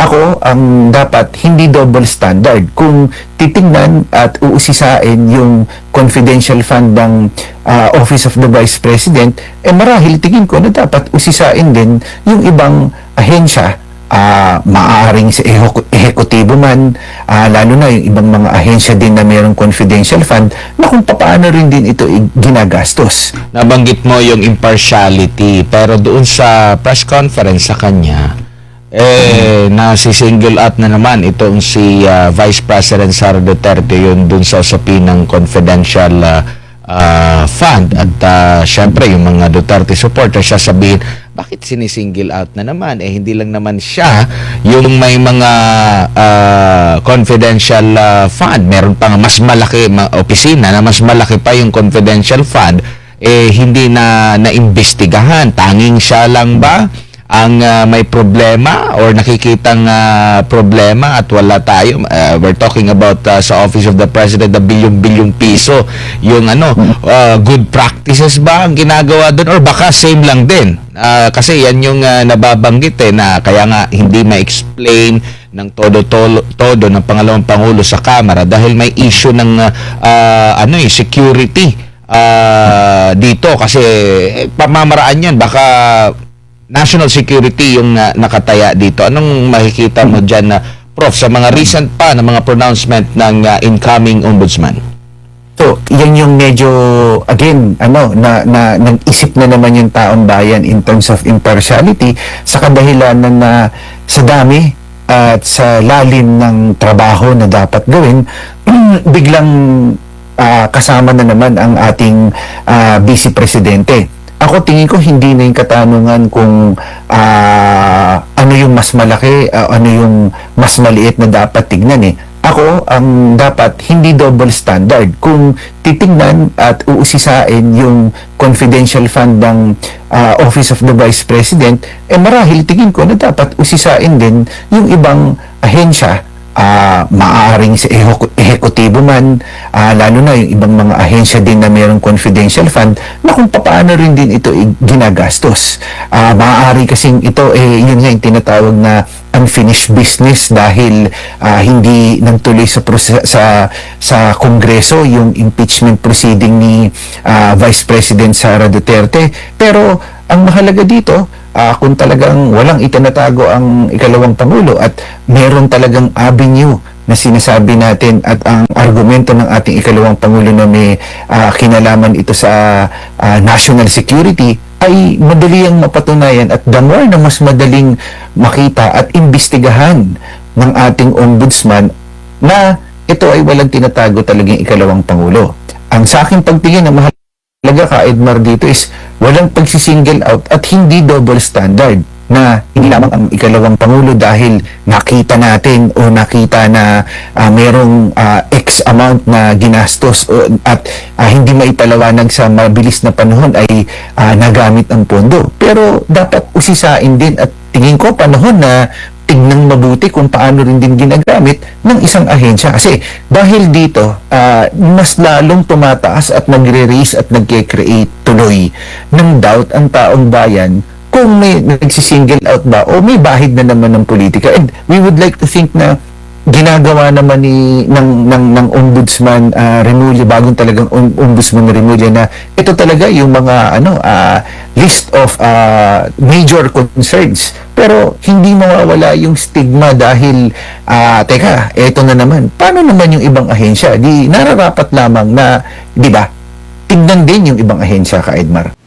ako ang dapat hindi double standard. Kung titingnan at uusisain yung confidential fund ng Office of the Vice President, marahil tingin ko na dapat usisain din yung ibang ahensya, maaaring sa ehekutibo man, lalo na yung ibang mga ahensya din na mayroong confidential fund, na kung paano rin din ito ginagastos. Nabanggit mo yung impartiality, pero doon sa press conference sa kanya, nasi-single out na naman itong si Vice President Sara Duterte yun dun sa usapin ng confidential fund. At syempre yung mga Duterte supporters sasabihin, bakit sinisingle out na naman? Hindi lang naman siya yung may mga confidential fund. Meron pang mas malaki opisina na mas malaki pa yung confidential fund, hindi na naimbestigahan. Tanging siya lang ba ang may problema or nakikitang problema at wala tayo? We're talking about sa Office of the President na bilyong-bilyong piso yung good practices ba ang ginagawa doon, or baka same lang din? Kasi yan yung nababanggit na kaya nga hindi ma-explain ng todo ng pangalawang pangulo sa Kamara dahil may issue ng security dito, kasi pamamaraan yan, baka national security yung nakataya dito. Anong makikita mo dyan, Prof, sa mga recent pa na mga pronouncement ng incoming ombudsman? So, yan yung medyo, again, nag-isip na naman yung taong bayan in terms of impartiality sa kadahilanan na sa dami at sa lalim ng trabaho na dapat gawin, biglang kasama na naman ang ating Vice Presidente. Ako tingin ko hindi na yung katanungan kung ano yung mas malaki, ano yung mas maliit na dapat tignan. Ako ang dapat hindi double standard. Kung titingnan at uusisain yung confidential fund ng Office of the Vice President, marahil tingin ko na dapat usisain din yung ibang ahensya, maaaring sa ehekutibo man, lalo na yung ibang mga ahensya din na mayroong confidential fund, na kung paano rin din ito ginagastos. Maaari kasing ito, yun nga yung tinatawag na unfinished business dahil hindi nagtuloy sa Kongreso yung impeachment proceeding ni Vice President Sara Duterte. Pero ang mahalaga dito, kung talagang walang itinatago ang ikalawang Pangulo at meron talagang avenue na sinasabi natin at ang argumento ng ating ikalawang Pangulo na may kinalaman ito sa national security, ay madali ang mapatunayan at the more na mas madaling makita at imbestigahan ng ating ombudsman na ito ay walang tinatago talagang ikalawang Pangulo. Ang sa aking pagtingin na mahalaga ka, Edmar, dito is walang pagsisingle out at hindi double standard na hindi lamang ang ikalawang Pangulo dahil nakita natin o nakita na merong X amount na ginastos at hindi maipalawanag sa mabilis na panahon ay nagamit ang pondo. Pero dapat usisain din at tingin ko panahon na tignan mabuti kung paano rin din ginagamit ng isang ahensya. Kasi dahil dito, mas lalong tumataas at nagre-raise at nagke-create tuloy ng doubt ang taong bayan kung may nagsisingle out ba o may bahid na naman ng politika. And we would like to think na ginagawa naman ng Ombudsman Remulla, bagong talagang Ombudsman Remulla, na ito talaga yung mga list of major concerns. Pero hindi mawawala yung stigma dahil teka, eto na naman. Paano naman yung ibang ahensya? Di nararapat lamang na, di ba, tignan din yung ibang ahensya, ka Edmar.